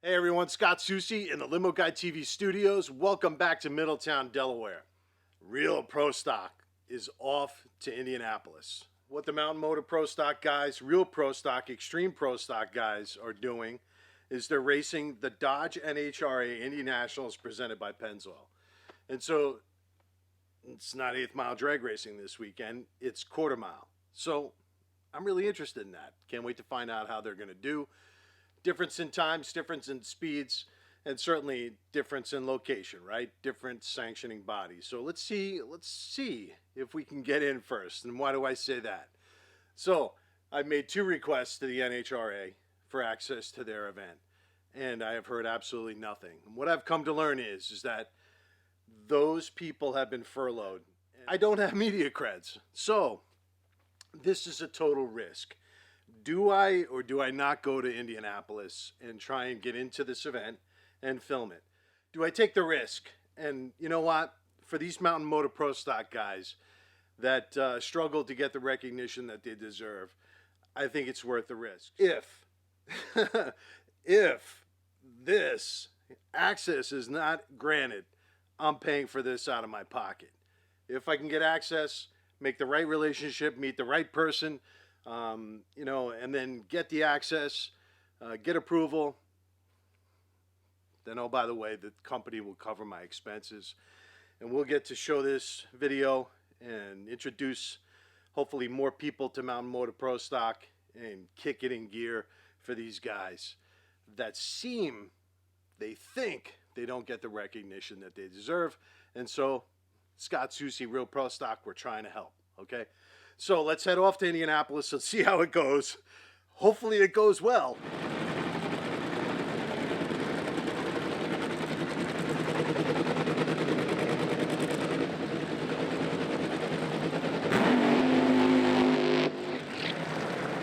Hey everyone, Scott Susie in the Limo Guy TV studios. Welcome back to Middletown, Delaware. Real Pro Stock is off to Indianapolis. What the Mountain Motor Pro Stock guys, Real Pro Stock, Extreme Pro Stock guys are doing is they're racing the Dodge NHRA Indy Nationals presented by Pennzoil. And so it's not 8th mile drag racing this weekend, it's quarter mile. So I'm really interested in that. Can't wait to find out how they're going to do. Difference in times, difference in speeds, and certainly difference in location, right? Different sanctioning bodies. So let's see if we can get in first. And why do I say that? So I've made 2 requests to the NHRA for access to their event, and I have heard absolutely nothing. And what I've come to learn is that those people have been furloughed. I don't have media creds, so this is a total risk. Do I or do I not go to Indianapolis and try and get into this event and film it? Do I take the risk? And you know what? For these Mountain Motor Pro Stock guys that struggle to get the recognition that they deserve, I think it's worth the risk. If this access is not granted, I'm paying for this out of my pocket. If I can get access, make the right relationship, meet the right person, and then get the access, get approval, then, oh, by the way, the company will cover my expenses. And we'll get to show this video and introduce, hopefully, more people to Mountain Motor Pro Stock and kick it in gear for these guys that they think they don't get the recognition that they deserve. And so, Scott Susie, Real Pro Stock, we're trying to help, okay? So let's head off to Indianapolis and see how it goes. Hopefully it goes well.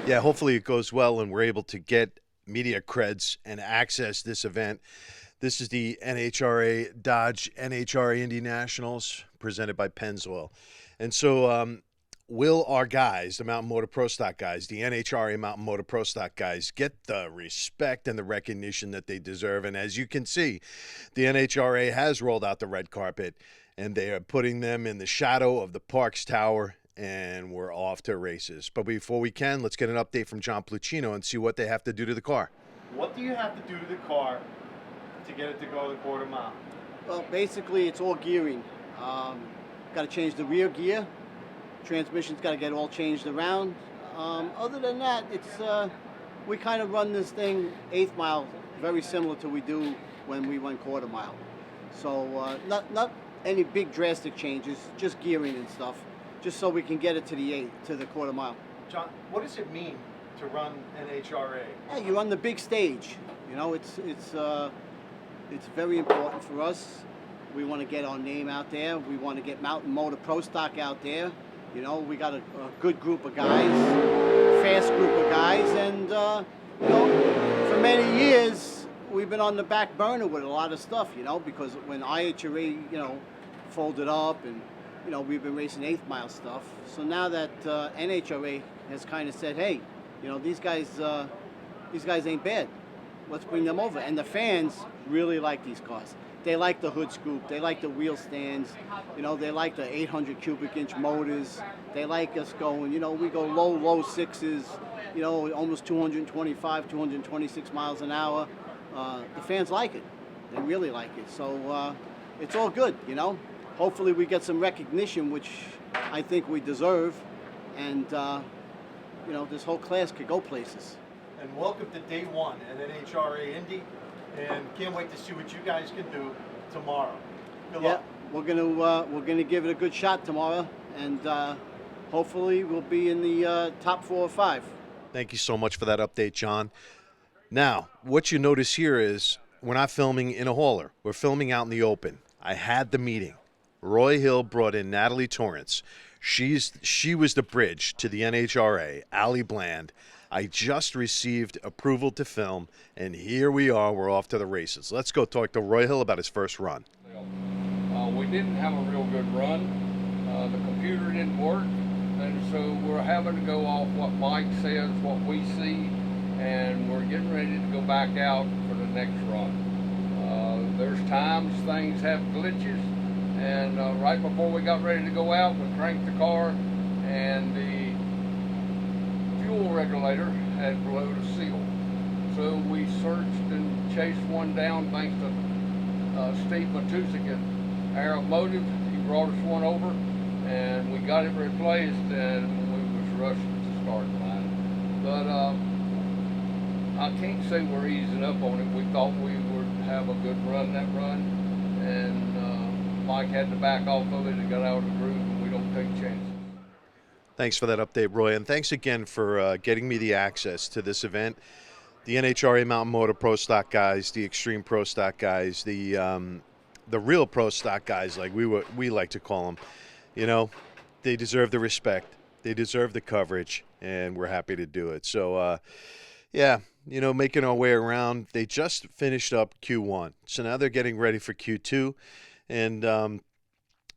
Yeah, hopefully it goes well and we're able to get media creds and access this event. This is the NHRA Dodge NHRA Indy Nationals presented by Pennzoil. And so will our guys, the Mountain Motor Pro Stock guys, the NHRA Mountain Motor Pro Stock guys, get the respect and the recognition that they deserve? And as you can see, the NHRA has rolled out the red carpet, and they are putting them in the shadow of the Parks Tower, and we're off to races. But before we can, let's get an update from John Plucino and see what they have to do to the car. What do you have to do to the car to get it to go the quarter mile? Well, basically, it's all gearing. Got to change the rear gear. Transmission's got to get all changed around. Other than that, it's we kind of run this thing 8th mile very similar to we do when we run quarter mile. So not any big drastic changes, just gearing and stuff, just so we can get it to the quarter mile. John, what does it mean to run NHRA? Yeah, you run the big stage. You know, it's very important for us. We want to get our name out there. We want to get Mountain Motor Pro Stock out there. You know, we got a good group of guys, fast group of guys, and for many years we've been on the back burner with a lot of stuff. You know, because when IHRA folded up, and we've been racing 8th mile stuff. So now that NHRA has kind of said, hey, these guys ain't bad. Let's bring them over, and the fans really like these cars. They like the hood scoop. They like the wheel stands. They like the 800 cubic inch motors. They like us going, we go low sixes, almost 225, 226 miles an hour. The fans like it. They really like it. So it's all good, Hopefully we get some recognition, which I think we deserve. And, this whole class could go places. And welcome to day 1 at NHRA Indy. And can't wait to see what you guys can do tomorrow. Good luck. We're gonna give it a good shot tomorrow, and hopefully we'll be in the top 4 or 5. Thank you so much for that update, John. Now, what you notice here is we're not filming in a hauler. We're filming out in the open. I had the meeting. Roy Hill brought in Natalie Torrence. She was the bridge to the NHRA, Allie Bland. I just received approval to film, and here we are. We're off to the races. Let's go talk to Roy Hill about his first run. We didn't have a real good run. The computer didn't work, and so we're having to go off what Mike says, what we see, and we're getting ready to go back out for the the next run. There's times things have glitches, and right before we got ready to go out, we cranked the car, and the fuel regulator had blowed a seal. So we searched and chased one down thanks to Steve Matusik at Automotive. He brought us one over, and we got it replaced, and we was rushed to the start line. But I can't say we're easing up on it. We thought we would have a good run that run, and Mike had to back off of it and got out of the groove, and we don't take chances. Thanks for that update, Roy, and thanks again for getting me the access to this event. The NHRA Mountain Motor Pro Stock guys, the Extreme Pro Stock guys, the real Pro Stock guys, like we like to call them. You know, they deserve the respect, they deserve the coverage, and we're happy to do it. So, yeah, you know, making our way around. They just finished up Q1, so now they're getting ready for Q2, and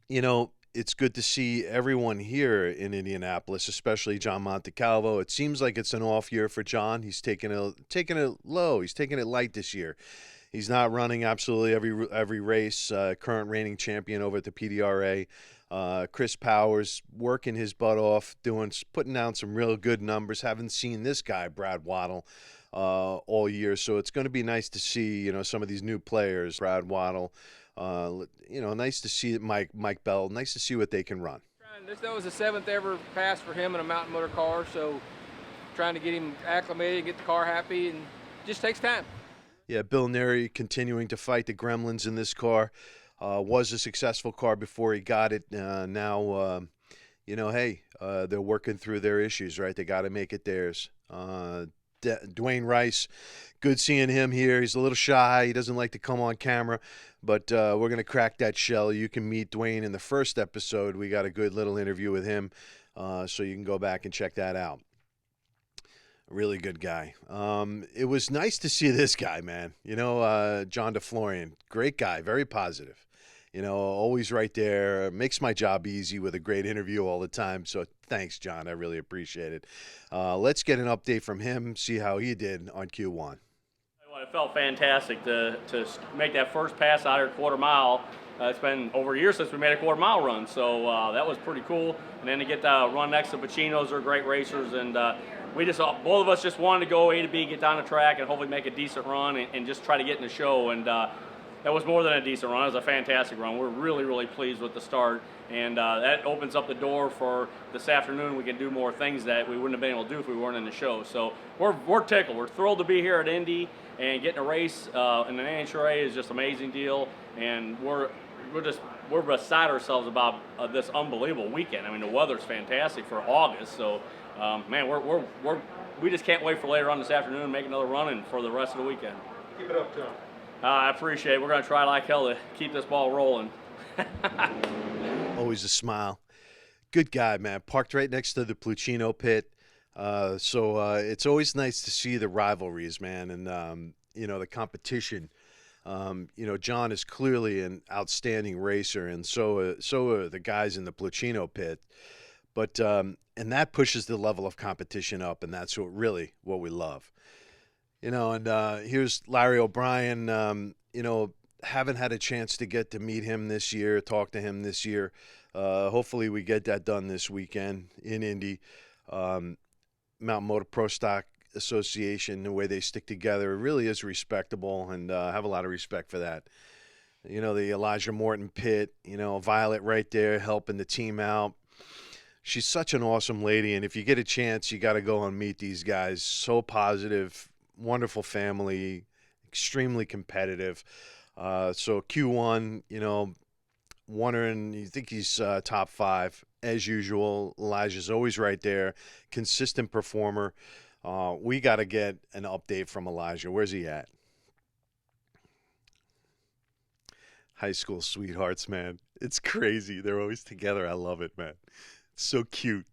you know, it's good to see everyone here in Indianapolis, especially John Montecalvo. It seems like it's an off year for John. He's taking it low. He's taking it light this year. He's not running absolutely every race. Current reigning champion over at the PDRA. Chris Powers working his butt off, putting down some real good numbers. Haven't seen this guy, Brad Waddle, all year. So it's going to be nice to see, you know, some of these new players, Brad Waddle. You know, nice to see Mike Bell. Nice to see what they can run. This was the 7th ever pass for him in a mountain motor car, so trying to get him acclimated, get the car happy, and just takes time. Yeah, Bill Neri continuing to fight the gremlins in this car. Was a successful car before he got it. Now, you know, hey, they're working through their issues, right? They got to make it theirs. Dwayne Rice, good seeing him here. He's a little shy. He doesn't like to come on camera, but we're going to crack that shell. You can meet Dwayne in the first episode. We got a good little interview with him, so you can go back and check that out. Really good guy. It was nice to see this guy, man. You know, John DeFlorian, great guy, very positive. You know, always right there. Makes my job easy with a great interview all the time. So thanks, John. I really appreciate it. Let's get an update from him, see how he did on Q1. Well, it felt fantastic to make that first pass out of quarter mile. It's been over a year since we made a quarter mile run, so that was pretty cool. And then to get the run next to Pacino's, are great racers, and we just both of us just wanted to go A to B, get down the track, and hopefully make a decent run and just try to get in the show. And that was more than a decent run. It was a fantastic run. We're really, really pleased with the start, and that opens up the door for this afternoon. We can do more things that we wouldn't have been able to do if we weren't in the show. So we're tickled. We're thrilled to be here at Indy, and getting a race in the NHRA is just an amazing deal. And we're beside ourselves about this unbelievable weekend. I mean, the weather's fantastic for August. So, man, we just can't wait for later on this afternoon to make another run and for the rest of the weekend. Keep it up, John. I appreciate it. We're going to try like hell to keep this ball rolling. Always a smile. Good guy, man. Parked right next to the Plucino pit. So it's always nice to see the rivalries, man, and, you know, the competition. You know, John is clearly an outstanding racer, and so are the guys in the Plucino pit. But and that pushes the level of competition up, and that's what we love. You know, and here's Larry O'Brien. You know, haven't had a chance to get to meet him this year, talk to him this year. Hopefully we get that done this weekend in Indy. Mountain Motor Pro Stock Association, the way they stick together, really is respectable, and I have a lot of respect for that. You know, the Elijah Morton pit, you know, Violet right there helping the team out. She's such an awesome lady, and if you get a chance, you got to go and meet these guys. So positive, wonderful family, extremely competitive. So Q1, you know, wondering, you think he's top 5 as usual. Elijah's always right there, consistent performer. We got to get an update from Elijah. Where's he at? High school sweethearts, man. It's crazy. They're always together. I love it, man. It's so cute.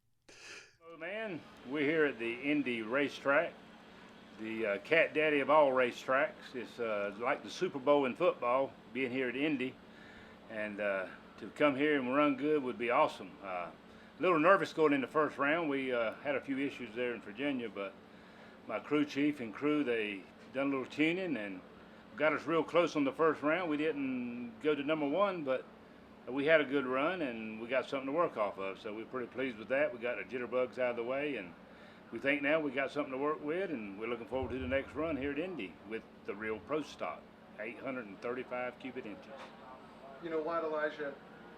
Hello, man. We're here at the Indy racetrack, the cat daddy of all racetracks. It's like the Super Bowl in football, being here at Indy. And to come here and run good would be awesome. A little nervous going in the first round. We had a few issues there in Virginia, but my crew chief and crew, they done a little tuning and got us real close on the first round. We didn't go to number one, but we had a good run and we got something to work off of. So we're pretty pleased with that. We got the jitterbugs out of the way, and we think now we got something to work with, and we're looking forward to the next run here at Indy with the real Pro Stock, 835 cubic inches. You know what, Elijah?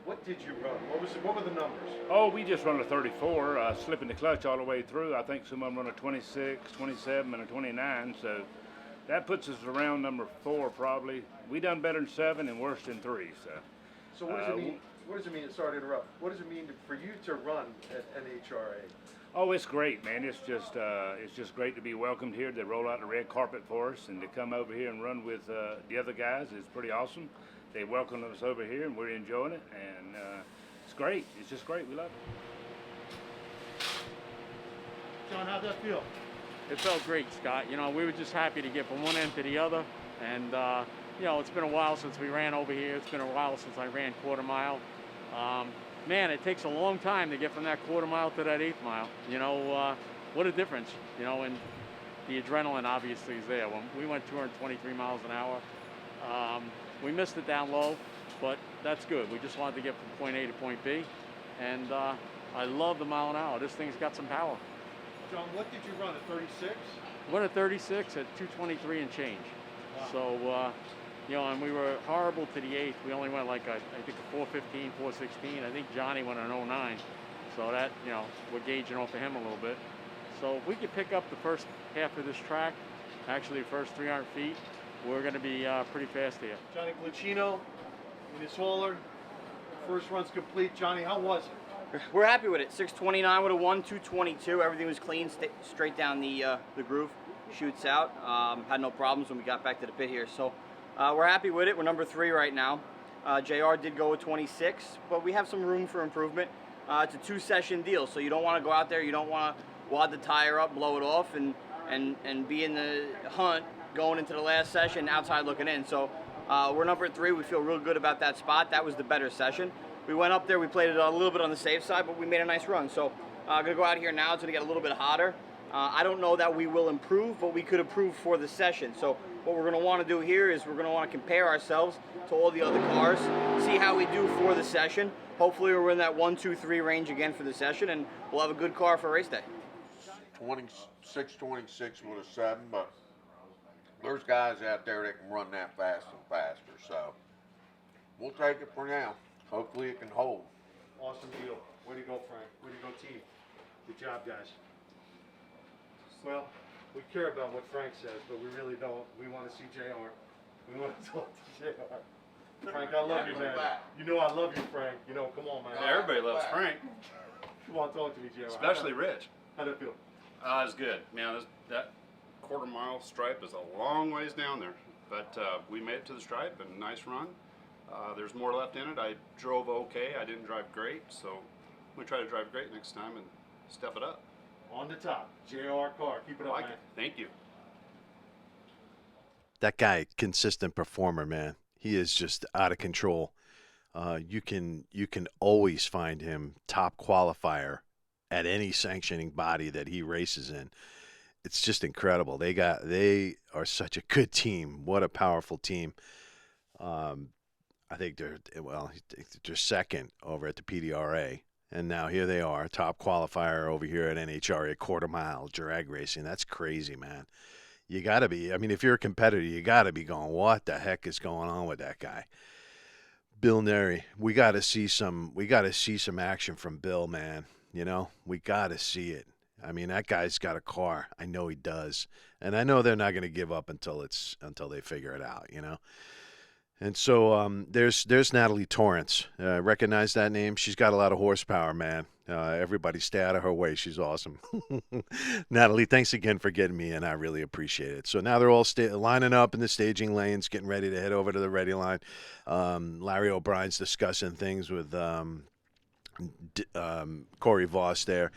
What did you run? What were the numbers? Oh, we just run a 34, slipping the clutch all the way through. I think some of them run a 26, 27, and a 29. So that puts us around number 4 probably. We done better than 7 and worse than 3. So what does it mean? What does it mean? Sorry to interrupt. What does it mean for you to run at NHRA? Oh, it's great, man. It's just great to be welcomed here. They roll out the red carpet for us, and to come over here and run with the other guys is pretty awesome. They welcomed us over here, and we're enjoying it, and it's great. It's just great. We love it. John, how'd that feel? It felt great, Scott. You know, we were just happy to get from one end to the other, and you know, it's been a while since we ran over here. It's been a while since I ran quarter mile. Man, it takes a long time to get from that quarter mile to that 8th mile. You know, what a difference, you know, and the adrenaline obviously is there. When we went 223 miles an hour, we missed it down low, but that's good. We just wanted to get from point A to point B, and I love the mile an hour. This thing's got some power. John, what did you run, at 36? Went at 36 at 223 and change. Wow. So, you know, and we were horrible to the 8th. We only went like, I think a 415, 416. I think Johnny went an 09. So that, you know, we're gauging off of him a little bit. So if we could pick up the first half of this track, actually the first 300 feet, we're going to be pretty fast here. Johnny Glicino, Miss Haller, first run's complete. Johnny, how was it? We're happy with it. 629 would have won, 222. Everything was clean, straight down the groove. Shoots out. Had no problems when we got back to the pit here. So we're happy with it. We're number 3 right now. JR did go with 26, but we have some room for improvement. It's a 2-session deal, so you don't want to go out there. You don't want to wad the tire up, blow it off, and be in the hunt going into the last session outside looking in. So we're number 3. We feel real good about that spot. That was the better session. We went up there, we played it a little bit on the safe side, but we made a nice run. So I'm going to go out here now. It's going to get a little bit hotter. I don't know that we will improve, but we could improve for the session. So what we're going to want to do here is we're going to want to compare ourselves to all the other cars, see how we do for the session. Hopefully we're in that 1, 2, 3 range again for the session, and we'll have a good car for race day. 26 with a 7, but there's guys out there that can run that fast and faster, so we'll take it for now. Hopefully it can hold. Awesome deal. Way to go, Frank. Way to go, team. Good job, guys. Well, we care about what Frank says, but we really don't. We want to see JR. We want to talk to JR. Frank, I love you, man. You know I love you, Frank. You know, come on, man. Everybody loves Frank, Come on, talk to me, JR. especially Rich. How'd it feel? It's good. Man, that quarter mile stripe is a long ways down there, but we made it to the stripe and nice run. There's more left in it. I drove okay. I didn't drive great, so we try to drive great next time and step it up. On the top, JR car. Keep it up, man. Thank you. That guy, consistent performer, man. He is just out of control. You can always find him top qualifier at any sanctioning body that he races in. It's just incredible. They are such a good team. What a powerful team. I think they're second over at the PDRA. And now here they are, top qualifier over here at NHRA, quarter mile drag racing. That's crazy, man. You got to be. I mean, if you're a competitor, you got to be going, what the heck is going on with that guy? Bill Neri, we got to see some action from Bill, man. You know, we got to see it. I mean, that guy's got a car. I know he does. And I know they're not going to give up until they figure it out, you know. And so there's Natalie Torrence. Recognize that name? She's got a lot of horsepower, man. Everybody stay out of her way. She's awesome. Natalie, thanks again for getting me in. I really appreciate it. So now they're all lining up in the staging lanes, getting ready to head over to the ready line. Larry O'Brien's discussing things with Corey Voss there.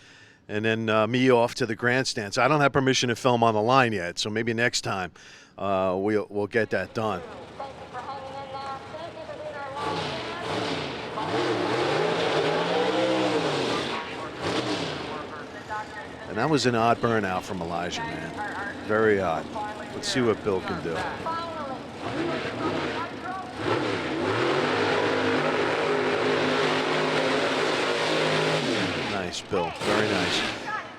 And then me off to the grandstands. I don't have permission to film on the line yet, so maybe next time we'll get that done. And that was an odd burnout from Elijah, man. Very odd. Let's see what Bill can do. Bill. Very nice.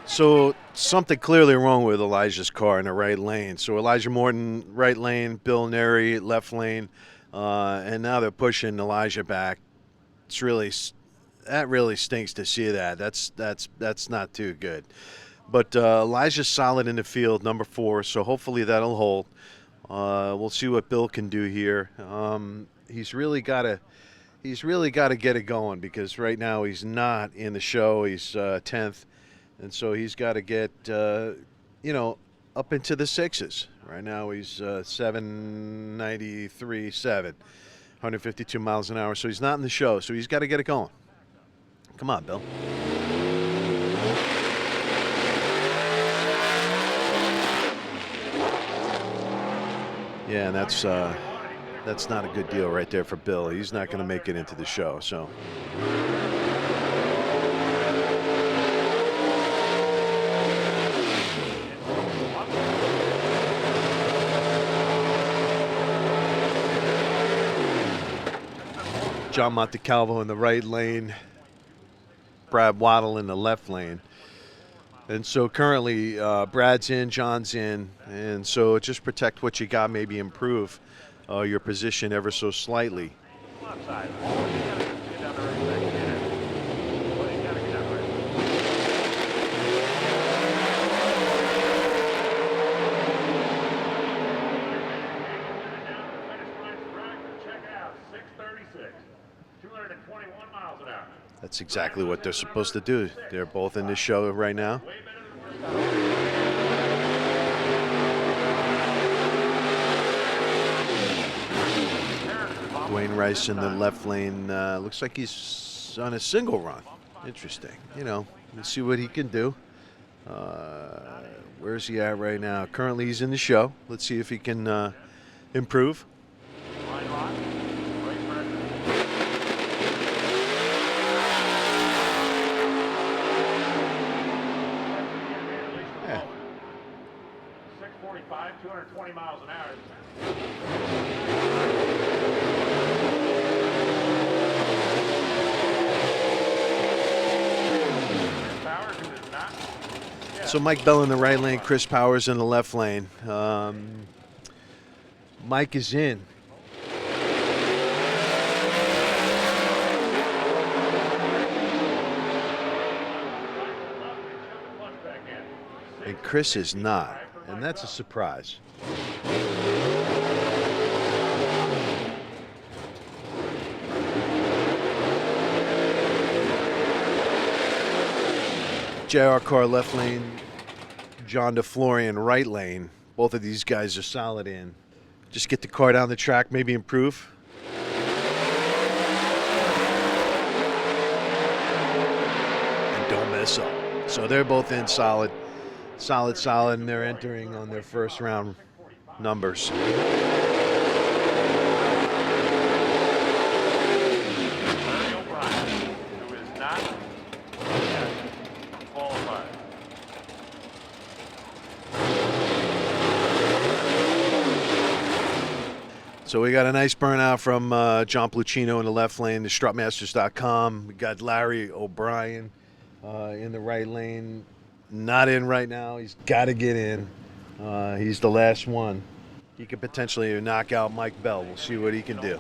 So something clearly wrong with Elijah's car in the right lane. So Elijah Morton, right lane, Bill Neri, left lane, and now they're pushing Elijah back. That really stinks to see that. That's not too good. But Elijah's solid in the field, number 4. So hopefully that'll hold. We'll see what Bill can do here. He's really got to get it going, because right now he's not in the show. He's 10th, and so he's got to get up into the 6s. Right now he's 793.7, 152 miles an hour. So he's not in the show. So he's got to get it going. Come on, Bill. Yeah, and that's not a good deal right there for Bill. He's not going to make it into the show. So John Montecalvo in the right lane, Brad Waddle in the left lane. And so currently Brad's in, John's in, and so just protect what you got, maybe improve your position ever so slightly. That's exactly what they're supposed to do. They're both in this show right now. Dwayne Rice in the left lane. Looks like he's on a single run. Interesting. Let's see what he can do. Where's he at right now? Currently he's in the show. Let's see if he can improve. Yeah. 645, 220 miles an hour. So Mike Bell in the right lane, Chris Powers in the left lane. Mike is in. And Chris is not, and that's a surprise. JR Carr left lane, John DeFlorian right lane. Both of these guys are solid in. Just get the car down the track, maybe improve. And don't mess up. So they're both in solid, and they're entering on their first round numbers. So we got a nice burnout from John Pluchino in the left lane, the strutmasters.com. We got Larry O'Brien in the right lane. Not in right now. He's got to get in. He's the last one. He could potentially knock out Mike Bell. We'll see what he can do.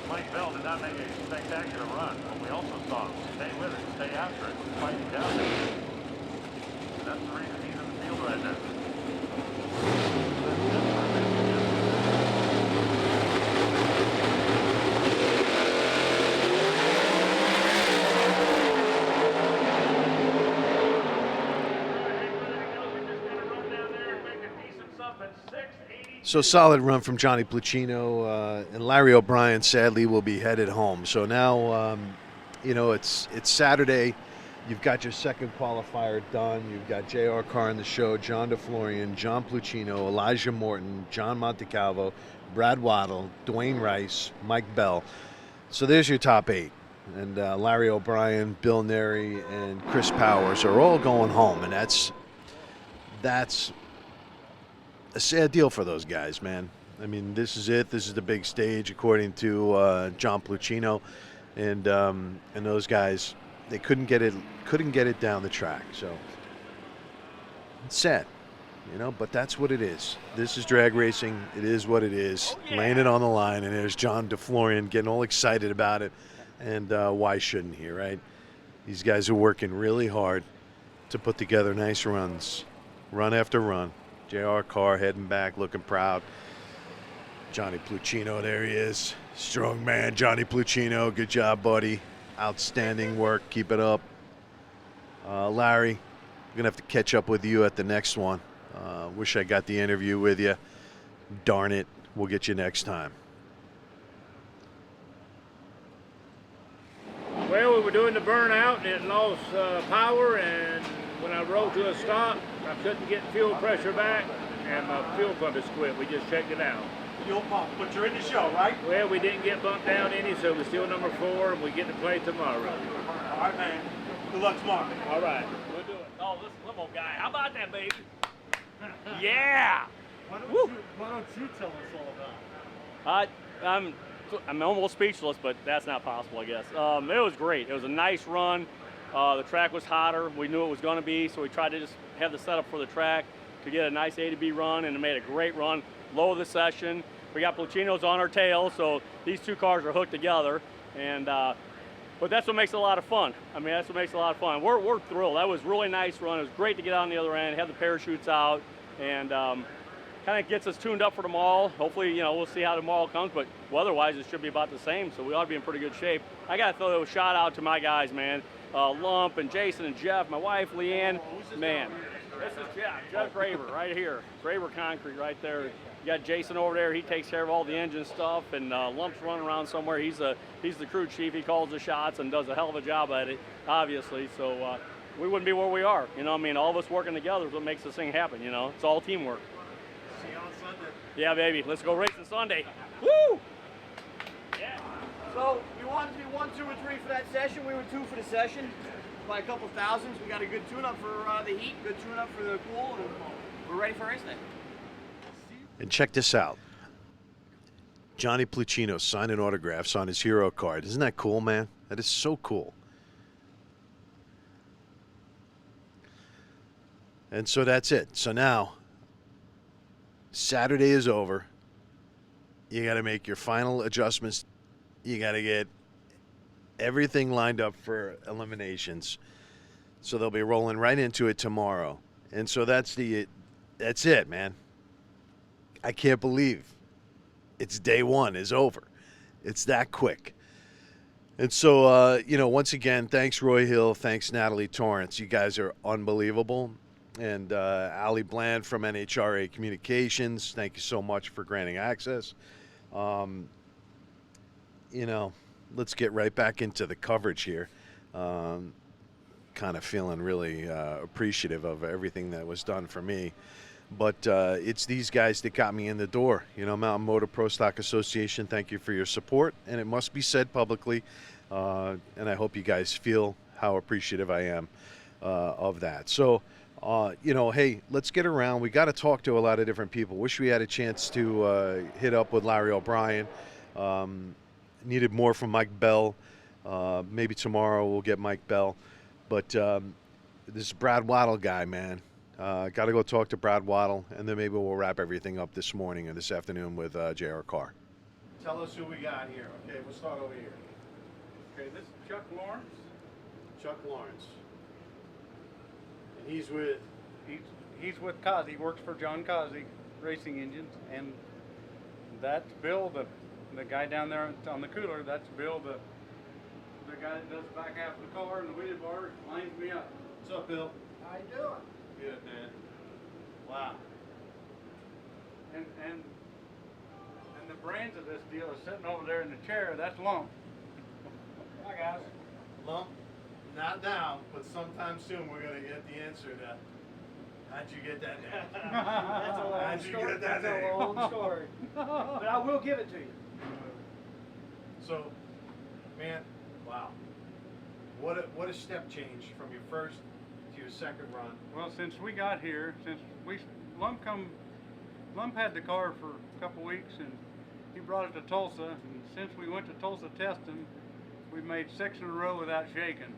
Mike Bell did not make a spectacular run, but we also saw him stay with it, stay after it, fighting down there. That's the reason he's in the field right now. So solid run from Johnny Pluchino, and Larry O'Brien sadly will be headed home. So now, it's Saturday. You've got your second qualifier done. You've got JR Carr in the show, John DeFlorian, John Pluchino, Elijah Morton, John Montecalvo, Brad Waddle, Dwayne Rice, Mike Bell. So there's your top 8. And Larry O'Brien, Bill Neri, and Chris Powers are all going home. And that's a sad deal for those guys, man. I mean, this is it. This is the big stage, according to John Pluchino, and those guys. They couldn't get it down the track. So it's sad, you know. But that's what it is. This is drag racing. It is what it is. Oh, yeah. Laying it on the line, and there's John DeFlorian getting all excited about it. And why shouldn't he, right? These guys are working really hard to put together nice runs, run after run. JR Carr heading back, looking proud. Johnny Pluchino, there he is. Strong man, Johnny Pluchino. Good job, buddy. Outstanding work. Keep it up. Larry, I'm going to have to catch up with you at the next one. Wish I got the interview with you. Darn it. We'll get you next time. Well, we were doing the burnout and it lost power, and when I rode to a stop, I couldn't get fuel pressure back, and my fuel pump is quit. We just checked it out. Fuel pump, but you're in the show, right? Well, we didn't get bumped down any, so we're still number 4, and we get to play tomorrow. All right, man. Good luck tomorrow. All right, we'll do it. Oh, this limo guy. How about that, baby? Yeah. Why don't you tell us all about it? I'm almost speechless, but that's not possible, I guess. It was great. It was a nice run. The track was hotter. We knew it was going to be, so we tried to just have the setup for the track to get a nice A to B run, and it made a great run. Low of the session. We got Pluchinos on our tail, so these two cars are hooked together, and but that's what makes it a lot of fun. I mean, that's what makes it a lot of fun. We're thrilled. That was a really nice run. It was great to get on the other end, have the parachutes out, and kind of gets us tuned up for tomorrow. Hopefully, you know, we'll see how tomorrow comes, but otherwise it should be about the same, so we ought to be in pretty good shape. I got to throw a shout out to my guys, man. Lump and Jason and Jeff, my wife, Leanne. Man, this is Jeff Graver right here. Graver Concrete right there. You got Jason over there. He takes care of all the engine stuff, and Lump's running around somewhere. He's the crew chief. He calls the shots and does a hell of a job at it, obviously. So we wouldn't be where we are. You know what I mean? All of us working together is what makes this thing happen, you know? It's all teamwork. See you on Sunday. Yeah, baby. Let's go racing Sunday. Woo! Yeah. So we wanted to be 1, 2, or 3 for that session. We were 2 for the session by a couple thousands. We got a good tune-up for the heat, good tune-up for the pool, and we're ready for race day. And check this out. Johnny Pluchino signing autographs on his hero card. Isn't that cool, man? That is so cool. And so that's it. So now, Saturday is over. You got to make your final adjustments. You got to get everything lined up for eliminations. So they'll be rolling right into it tomorrow. And so that's it, man. I can't believe it's day one is over. It's that quick. And so, you know, once again, thanks, Roy Hill. Thanks, Natalie Torrence. You guys are unbelievable. And Ali Bland from NHRA Communications, thank you so much for granting access. You know, let's get right back into the coverage here. Kind of feeling really appreciative of everything that was done for me. But it's these guys that got me in the door. You know, Mountain Motor Pro Stock Association, thank you for your support. And it must be said publicly, and I hope you guys feel how appreciative I am of that. So, you know, hey, let's get around. We got to talk to a lot of different people. Wish we had a chance to hit up with Larry O'Brien. Needed more from Mike Bell. Maybe tomorrow we'll get Mike Bell. But this Brad Waddle guy, man. Got to go talk to Brad Waddle, and then maybe we'll wrap everything up this morning and this afternoon with J.R. Carr. Tell us who we got here. Okay, we'll start over here. Okay, this is Chuck Lawrence. Chuck Lawrence. And he's with? He's with Kazi. He works for John Kazi Racing Engines, and that's Bill, the guy down there on the cooler. That's Bill, the guy that does the back half of the car and the wheelie bar. Lines me up. What's up, Bill? How you doing? Good, man. Wow. And the brains of this deal is sitting over there in the chair. That's Lump. Hi guys. Lump, not now, but sometime soon we're gonna get the answer to how'd you get that name? That's a long How'd you story. get that That's name? a long story. But I will give it to you. So, man, wow. What a step change from your first to your second run. Well, since we got here, Lump Lump had the car for a couple weeks, and he brought it to Tulsa. And since we went to Tulsa testing, we've made 6 in a row without shaking.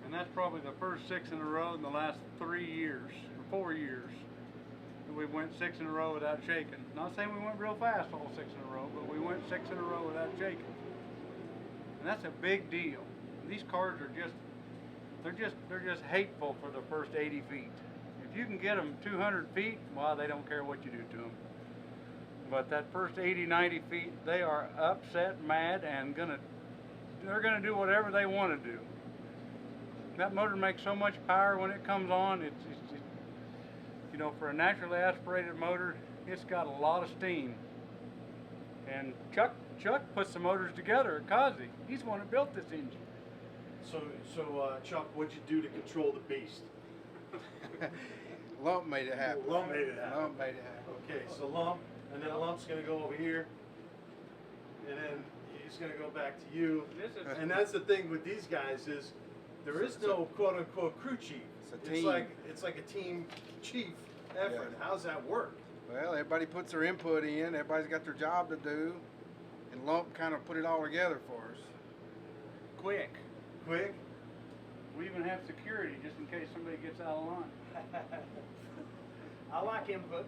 And that's probably the first 6 in a row in the last 3 years, or 4 years, that we went 6 in a row without shaking. Not saying we went real fast all 6 in a row, but we went 6 in a row without shaking. And that's a big deal. These cars are they're just hateful for the first 80 feet. If you can get them 200 feet, well, they don't care what you do to them. But that first 80, 90 feet, they are upset, mad, and they're gonna do whatever they want to do. That motor makes so much power when it comes on. It's you know, for a naturally aspirated motor, it's got a lot of steam. And Chuck puts the motors together at Kazi. He's the one that built this engine. So Chuck, what'd you do to control the beast? Lump made it happen. Lump made it happen. Lump made it happen. Okay, so Lump, and then Lump's gonna go over here, and then he's gonna go back to you. And that's the thing with these guys is there is no quote unquote crew chief. It's a team. It's like a team chief effort. Yeah. How's that work? Well, everybody puts their input in. Everybody's got their job to do, and Lump kind of put it all together for us. Quick. Quick? We even have security just in case somebody gets out of line. I like input.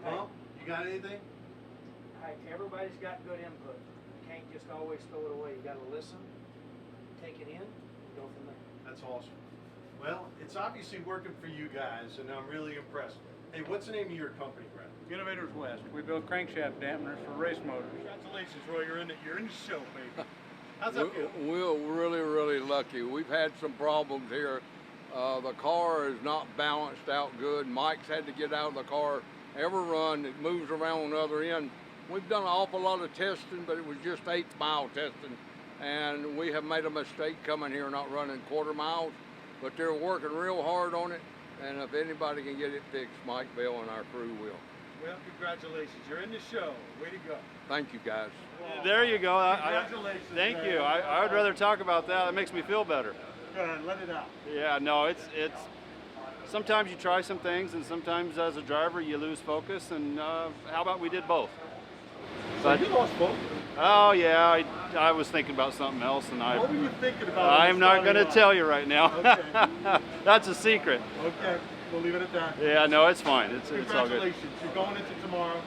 Lump, you got anything? Hey, everybody's got good input. You can't just always throw it away. You got to listen, take it in, and go from there. That's awesome. Well, it's obviously working for you guys, and I'm really impressed. Hey, what's the name of your company, Brett? Innovators West. We build crankshaft dampeners for race motors. Congratulations, Roy. You're in the show, baby. How's that feel? We're really, really lucky. We've had some problems here. The car is not balanced out good. Mike's had to get out of the car every run. It moves around on the other end. We've done an awful lot of testing, but it was just 8th mile testing. And we have made a mistake coming here not running quarter miles, but they're working real hard on it. And if anybody can get it fixed, Mike Bell and our crew will. Well, congratulations. You're in the show. Way to go. Thank you, guys. There you go. Congratulations. Thank man. you. I would rather talk about that. It makes me feel better. Go ahead, let it out. Yeah, no, it's sometimes you try some things, and sometimes as a driver you lose focus. And how about we did both? So you lost focus. Oh yeah, I was thinking about something else, and What were you thinking about? I'm not going to tell you right now. Okay. That's a secret. Okay, we'll leave it at that. Yeah, no, it's fine. It's all good. Congratulations. You're going into tomorrow.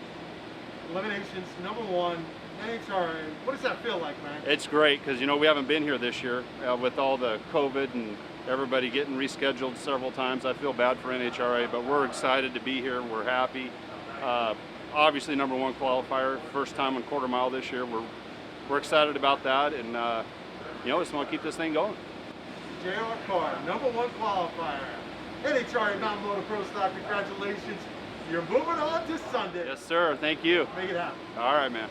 Eliminations #1, NHRA. What does that feel like, man? It's great because we haven't been here this year with all the COVID and everybody getting rescheduled several times. I feel bad for NHRA, but we're excited to be here. We're happy. Obviously, #1 qualifier, first time on quarter mile this year. We're excited about that, and just want to keep this thing going. J.R. Carr, #1 qualifier. NHRA Mountain Motor Pro Stock. Congratulations. You're moving on to Sunday. Yes, sir. Thank you. Make it happen. All right, man.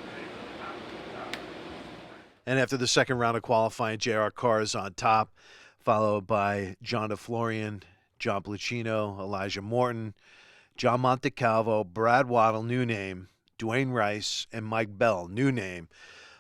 And after the second round of qualifying, J.R. Carr is on top, followed by John DeFlorian, John Placino, Elijah Morton, John Montecalvo, Brad Waddle, new name, Dwayne Rice, and Mike Bell, new name.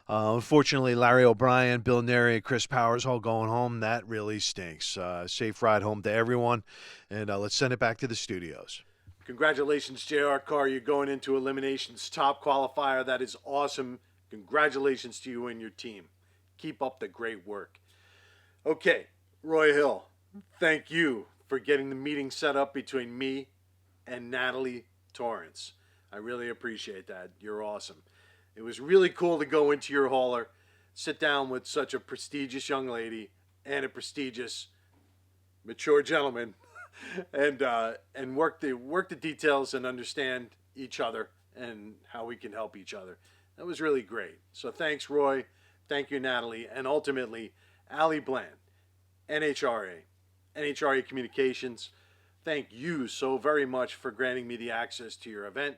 Unfortunately, Larry O'Brien, Bill Neri, and Chris Powers all going home. That really stinks. Safe ride home to everyone, and let's send it back to the studios. Congratulations, J.R. Carr. You're going into Eliminations top qualifier. That is awesome. Congratulations to you and your team. Keep up the great work. Okay, Roy Hill, thank you for getting the meeting set up between me and Natalie Torrence. I really appreciate that. You're awesome. It was really cool to go into your hauler, sit down with such a prestigious young lady and a prestigious, mature gentleman, and work the details and understand each other and how we can help each other. That was really great. So thanks, Roy. Thank you, Natalie. And ultimately, Allie Bland, NHRA Communications. Thank you so very much for granting me the access to your event.